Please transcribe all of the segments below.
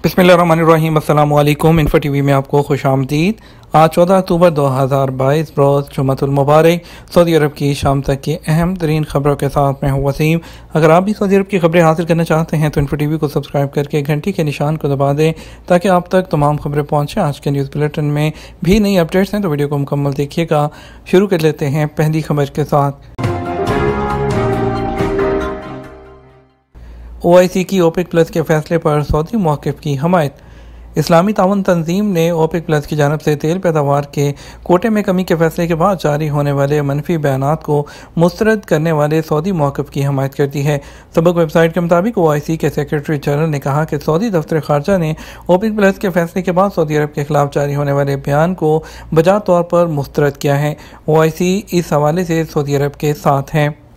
बिस्मिल्लाहिर्रहमानिर्रहीम। अस्सलाम वालेकुम। इन्फो टीवी में आपको खुशामदीद। आज 14 अक्टूबर 2022 रोज़ जुम्मतुल मुबारक। सऊदी अरब की शाम तक की अहम तरीन खबरों के साथ मैं हूँ वसीम। अगर आप भी सऊदी अरब की खबरें हासिल करना चाहते हैं तो इन्फो टीवी को सब्सक्राइब करके घंटी के निशान को दबा दें ताकि आप तक तमाम खबरें पहुँचें। आज के न्यूज़ बुलेटिन में भी नई अपडेट्स हैं तो वीडियो को मुकम्मल देखिएगा। शुरू कर लेते हैं पहली खबर के साथ। OIC की ओपेक प्लस के फैसले पर सऊदी मौक़िफ़ की हमायत। इस्लामी ताउन तंजीम ने ओपेक प्लस की जानिब से तेल पैदावार के कोटे में कमी के फैसले के बाद जारी होने वाले मनफी बयानात को मुस्तरद करने वाले सऊदी मौक़िफ़ की हमायत करती है। सबक वेबसाइट के मुताबिक OIC के सेक्रेटरी जनरल ने कहा कि सऊदी दफ्तर ख़ारजा ने ओपेक प्लस के फैसले के बाद सऊदी अरब के खिलाफ जारी होने वाले बयान को बजा तौर पर मुस्तरद किया है। OIC इस हवाले से सऊदी अरब के साथ है।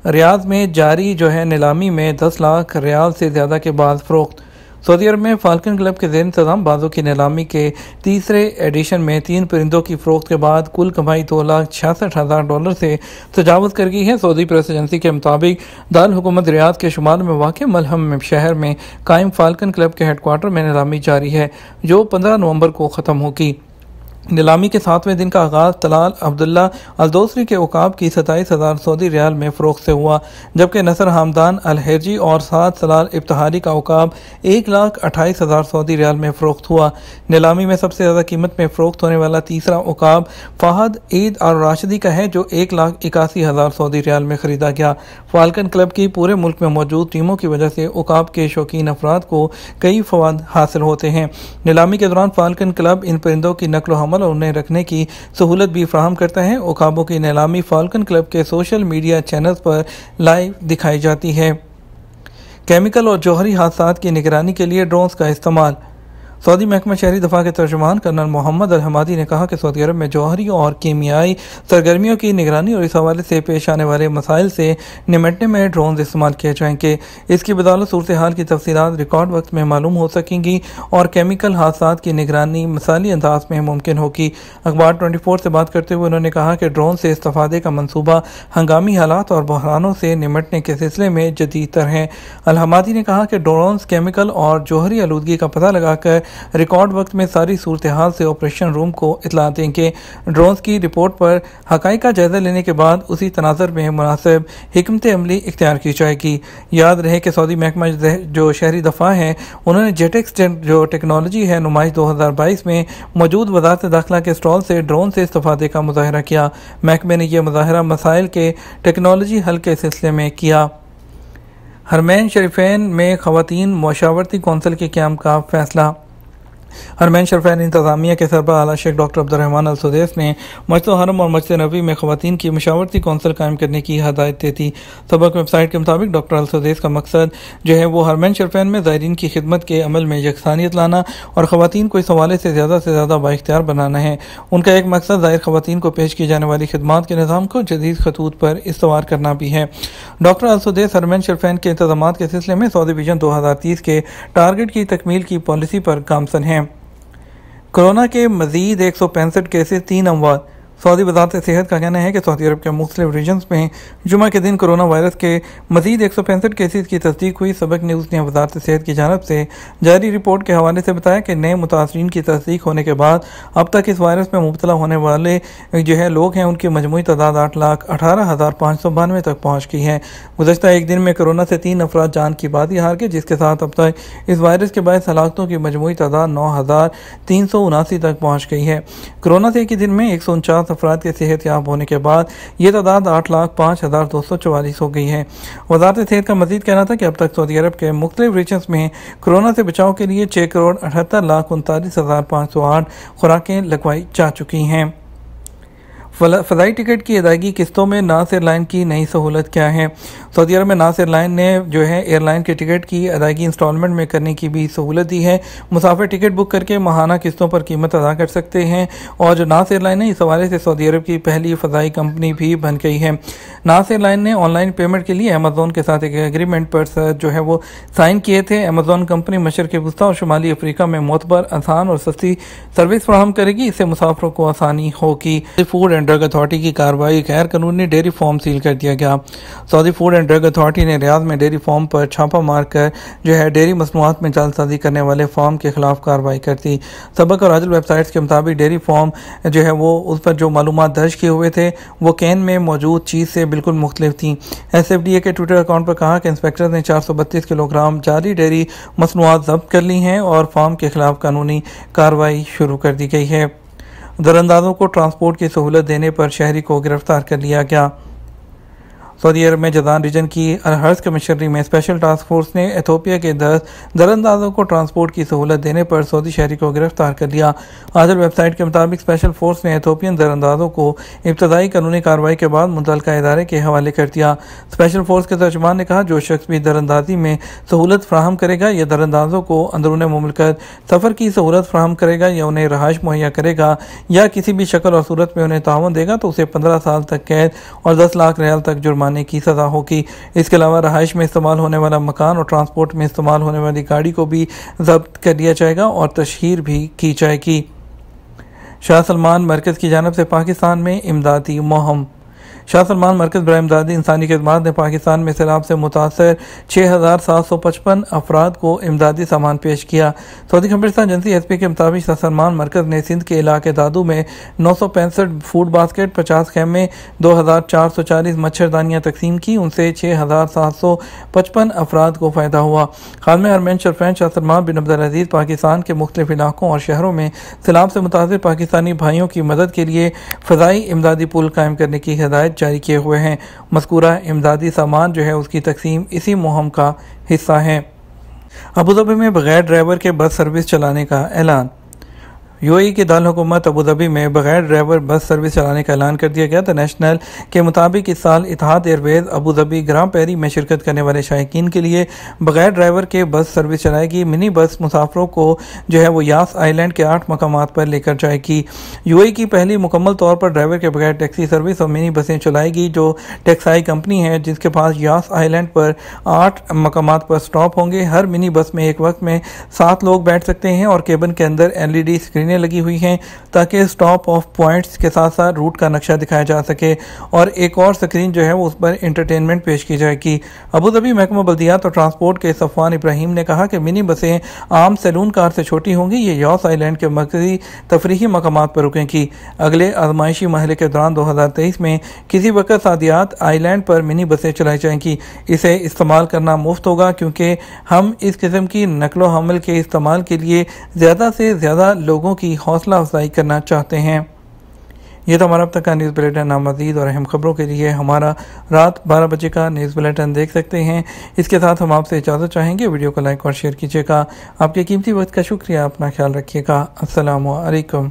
रियाद में जारी नीलामी में 10 लाख रियाल से ज़्यादा के बाद फ़रोख्त। सऊदी अरब में फाल्कन क्लब के ज़ेर इंतज़ाम बाज़ों की नीलामी के तीसरे एडिशन में 3 परिंदों की फ़रोख्त के बाद कुल कमाई $2,66,000 से तजावज़ कर गई है। सऊदी प्रेस एजेंसी के मुताबिक दारुल हुकूमत रियाद के शुमाल में वाक़ मलहम शहर में कायम फाल्कन क्लब के हेडक्वार्टर में नीलामी जारी है जो 15 नवंबर को ख़त्म होगी। नीलामी के 7वें दिन का आगाज़ तलाल अब्दुल्ला अल-दोसरी के उकाब की 27,000 सऊदी रियाल में फ़रोख्त से हुआ, जबकि नसर हमदान अल-हिरजी और 7 सलाल इब्तहारी का उकाब 1,28,000 सऊदी रियाल में फ़रोख्त हुआ। नीलामी में सबसे ज़्यादा कीमत में फ़रोख्त होने वाला तीसरा उकाब फ़हद ईद और राशिदी का है जो 1,81,000 सऊदी रियाल में ख़रीदा गया। फाल्कन क्लब की पूरे मुल्क में मौजूद टीमों की वजह से उकाब के शौकीन अफराद को कई फ़वाद हासिल होते हैं। नीलामी के दौरान फाल्कन क्लब इन परिंदों की नकलो और उन्हें रखने की सहूलत भी फराहम करता है। उकाबों की नीलामी फाल्कन क्लब के सोशल मीडिया चैनल्स पर लाइव दिखाई जाती है। केमिकल और जौहरी हादसात की निगरानी के लिए ड्रोन्स का इस्तेमाल। सऊदी महकमा शहरी दफा के तर्जुमान कर्नल मोहम्मद अल-हमादी ने कहा कि सऊदी अरब में जौहरी और कीमियाई सरगर्मियों की निगरानी और इस हवाले से पेश आने वाले मसाइल से निमटने में ड्रोन इस्तेमाल किए जाएंगे। इसकी बदौलत सूरत हाल की तफसीलात रिकॉर्ड वक्त में मालूम हो सकेंगी और केमिकल हादसात की निगरानी मिसाली अंदाज में मुमकिन होगी। अखबार 24 से बात करते हुए उन्होंने कहा कि ड्रोन से इस्तेफादे का मनसूबा हंगामी हालात और बहरानों से निमटने के सिलसिले में जदीद तर है। अल-हमादी ने कहा कि ड्रोन केमिकल और जौहरी आलूदगी का पता लगाकर रिकॉर्ड वक्त में सारी सूरत हाल से ऑपरेशन रूम को इतला देंगे। ड्रोन्स की रिपोर्ट पर हकाइक का जायजा लेने के बाद उसी तनाज़र में मुनासिब हिकमत अमली इख्तियार की जाएगी। याद रहे कि सऊदी महकमा जो शहरी दफा है उन्होंने जेटेक्स जो टेक्नोलॉजी है नुमाइश 2022 में मौजूद वज़ारत दाखिला के स्टॉल से ड्रोन से इस्तेफादे का मुजाहरा किया। महकमे ने यह मुजाहरा मसाइल के टेक्नोलॉजी हल के सिलसिले में किया। हरमैन शरीफैन में ख़वातीन मशावरती कौंसिल के क़याम का फैसला। हरमैन शरीफैन इंतज़ामिया के सरबराह आला शेख डॉक्टर अब्दुर्रहमान अल सुदैस ने मस्जिद हरम और मस्जिद नबी में ख़वातीन की मशावरती कौंसिल कायम करने की हदायत दी थी। सबक वेबसाइट के मुताबिक डॉक्टर अल सुदैस का मकसद वो हरमैन शरीफैन में ज़ायरीन की खिदमत के अमल में यकसानियत लाना और ख़वातीन को इस हवाले से ज़्यादा बाइख्तियार बनाना है। उनका एक मकसद ज़ाहिर ख़वातीन को पेश की जाने वाली खिदमात के निज़ाम को जदीद खतूत पर इस्तवार करना भी है। डॉक्टर अल सुदैस हरमैन शरीफैन के इंतज़ामात के सिलसिले में सऊदी विजन 2030 के टारगेट की तकमील की पॉलिसी पर गामसन हैं। कोरोना के मजीद 165 केसेस, 3 अमवात। सऊदी वज़ारत सेहत का कहना है कि सऊदी अरब के मुख्तलिफ रीजन्स में जुमा के दिन कोरोना वायरस के मजीद 165 केसेस की तस्दीक हुई। सबक न्यूज़ ने वज़ारत सेहत की जानिब से जारी रिपोर्ट के हवाले से बताया कि नए मुतासरीन की तस्दीक होने के बाद अब तक इस वायरस में मुब्तला होने वाले लोग हैं उनकी मजमूई तादाद 8,18,592 तक पहुँच गई है। गुज़श्ता एक दिन में कोरोना से 3 अफराद जान की बाजी हार गए, जिसके साथ अब तक इस वायरस के बायस हलाकतों की मजमूई तादाद 9,379 तक पहुँच गई है। कोरोना से एक ही दिन में 149 अफराद के सेहत याब होने के बाद ये तादाद 8,05,244 हो गई है। वज़ारत सेहत का मजीद कहना था कि अब तक सऊदी अरब के मुख्तलिफ रीजन्स में कोरोना से बचाव के लिए 6,78,39,508 खुराकें लगवाई जा चुकी हैं। फ़ज़ाई टिकट की अदायगी किस्तों में नास एयरलाइन की नई सहूलत क्या है। सऊदी अरब में नास एयरलाइन ने एयरलाइन के टिकट की अदायगी इंस्टॉलमेंट में करने की भी सहूलत दी है। मुसाफिर टिकट बुक करके माहाना किस्तों पर कीमत अदा कर सकते हैं और जो नास एयरलाइन है इस हवाले से सऊदी अरब की पहली फ़ज़ाई कंपनी भी बन गई है। नास एयरलाइन ने ऑनलाइन पेमेंट के लिए अमेज़ॉन के साथ एक एग्रीमेंट पर वो साइन किए थे। अमेज़ॉन कंपनी मशरक़ वस्ती और शुमाली अफ्रीका में मोतबर, आसान और सस्ती सर्विस फराहम करेगी। इससे मुसाफिरों को आसानी होगी। फूड एंड ड्रग अथॉरिटी की कार्रवाई, गैर कानूनी डेयरी फार्म सील कर दिया गया। Saudi food and drug authority ने रियाद में डेयरी फार्म पर छापा मारकर जो है डेयरी मसनूआत में जालसाजी करने वाले फार्म के खिलाफ कार्रवाई कर दी। सबक और आदिल वेबसाइट्स के मुताबिक डेयरी फार्म जो है वो उस पर जो मालूमात दर्ज किए हुए थे वो कैन में मौजूद चीज़ से बिल्कुल मुख्तलिफ थी। SFDA के ट्विटर अकाउंट पर कहा कि इंस्पेक्टर ने 432 किलोग्राम जाली डेयरी मसनूआत जब्त कर ली हैं और फार्म के खिलाफ कानूनी कार्रवाई शुरू कर दी गई है। दरअंदाजों को ट्रांसपोर्ट की सहूलत देने पर शहरी को गिरफ्तार कर लिया गया। सऊदी अरब में जदान रीजन की हर्ज कमिश्नरी में स्पेशल टास्क फोर्स ने एथोपिया के 10 दरअंदाजों को ट्रांसपोर्ट की सहूलत देने पर सऊदी शहरी को गिरफ्तार कर लिया। आदिल वेबसाइट के मुताबिक स्पेशल फोर्स ने एथोपियन दरअंदाजों को इब्तदाई कानूनी कार्रवाई के बाद मुतल्लिका इदारे के हवाले कर दिया। स्पेशल फोर्स के तर्जुमान ने कहा, जो शख्स भी दरअंदाजी में सहूलत फ्राहम करेगा या दरअंदाजों को अंदरून मुमलकत सफ़र की सहूलत फ्राहम करेगा या उन्हें रहायश मुहैया करेगा या किसी भी शक्ल और सूरत में उन्हें तावन देगा तो उसे 15 साल तक कैद और 10 लाख रियाल तक जुर्माना की सजा होगी। इसके अलावा रहाइश में इस्तेमाल होने वाला मकान और ट्रांसपोर्ट में इस्तेमाल होने वाली गाड़ी को भी जब्त कर लिया जाएगा और तशहीर भी की जाएगी। शाह सलमान मरकज़ की जानिब से पाकिस्तान में इमदादी मुहिम। शाह सलमान मरकज़ बराए इमदादी इंसानी खिदमात ने पाकिस्तान में सैलाब से मुतासर 6755 अफराद को इमदादी सामान पेश किया। सऊदी खबरस्तान एजेंसी SP के मुताबिक शाह सलमान मरकज़ ने सिंध के इलाके दादू में 965 फूड बास्केट, 50 खैमे, 2440 मच्छरदानियाँ तकसीम की। उनसे 6755 अफराद को फ़ायदा हुआ। खादम हरमैन शरफैन शाह सलमान बिन अब्दुल अजीज़ पाकिस्तान के मुख्तलिफ इलाकों और शहरों में सैलाब से मुतासर पाकिस्तानी भाइयों की मदद के लिए फ़ज़ाई इमदादी पुल कायम करने की हिदायत जारी किए हुए हैं। मज़कूरा इमदादी सामान जो है उसकी तकसीम इसी मुहिम का हिस्सा है। अबूधाबी में बगैर ड्राइवर के बस सर्विस चलाने का ऐलान। UAE की दारुल हुकूमत अबूधाबी में बगैर ड्राइवर बस सर्विस चलाने का ऐलान कर दिया गया। द नेशनल के मुताबिक इस साल इतिहाद एयरवेज अबूधाबी ग्रां पेरी में शिरकत करने वाले शायकीन के लिए बगैर ड्राइवर के बस सर्विस चलाएगी। मिनी बस मुसाफरों को जो है वो यास आइलैंड के 8 मकामात पर लेकर जाएगी। UAE की पहली मुकम्मल तौर पर ड्राइवर के बगैर टैक्सी सर्विस और मिनी बसें चलाएगी, जो टैक्साई कंपनी है जिसके पास यास आइलैंड पर 8 मकामात पर स्टॉप होंगे। हर मिनी बस में एक वक्त में 7 लोग बैठ सकते हैं और केबिन के अंदर LED स्क्रीन लगी हुई हैं ताकि स्टॉप ऑफ पॉइंट्स के साथ साथ रूट का नक्शा दिखाया जा सके और एक और स्क्रीन जो है वो उस पर एंटरटेनमेंट पेश की जाएगी। अबूधाबी महकमा बल्दियात और ट्रांसपोर्ट के सफवान इब्राहिम ने कहा कि मिनी बसें आम सैलून कार से छोटी होंगी। ये यास आइलैंड के मरकजी तफरीही मकामात पर रुकेंगी। अगले आजमाइशी मरहले के दौरान 2023 में किसी वक्त सादियात आइलैंड पर मिनी बसें चलाई जाएंगी। इसे इस्तेमाल करना मुफ्त होगा क्योंकि हम इस किस्म की नकलो हमल के इस्तेमाल के लिए ज़्यादा से ज़्यादा लोगों की हौसला अफजाई करना चाहते हैं। यह तो हमारा अब तक का न्यूज़ बुलेटिन। नामज़ीद और अहम खबरों के लिए हमारा रात 12 बजे का न्यूज़ बुलेटिन देख सकते हैं। इसके साथ हम आपसे इजाज़त चाहेंगे। वीडियो को लाइक और शेयर कीजिएगा। आपके कीमती वक्त का शुक्रिया। अपना ख्याल रखिएगा। अस्सलामु अलैकुम।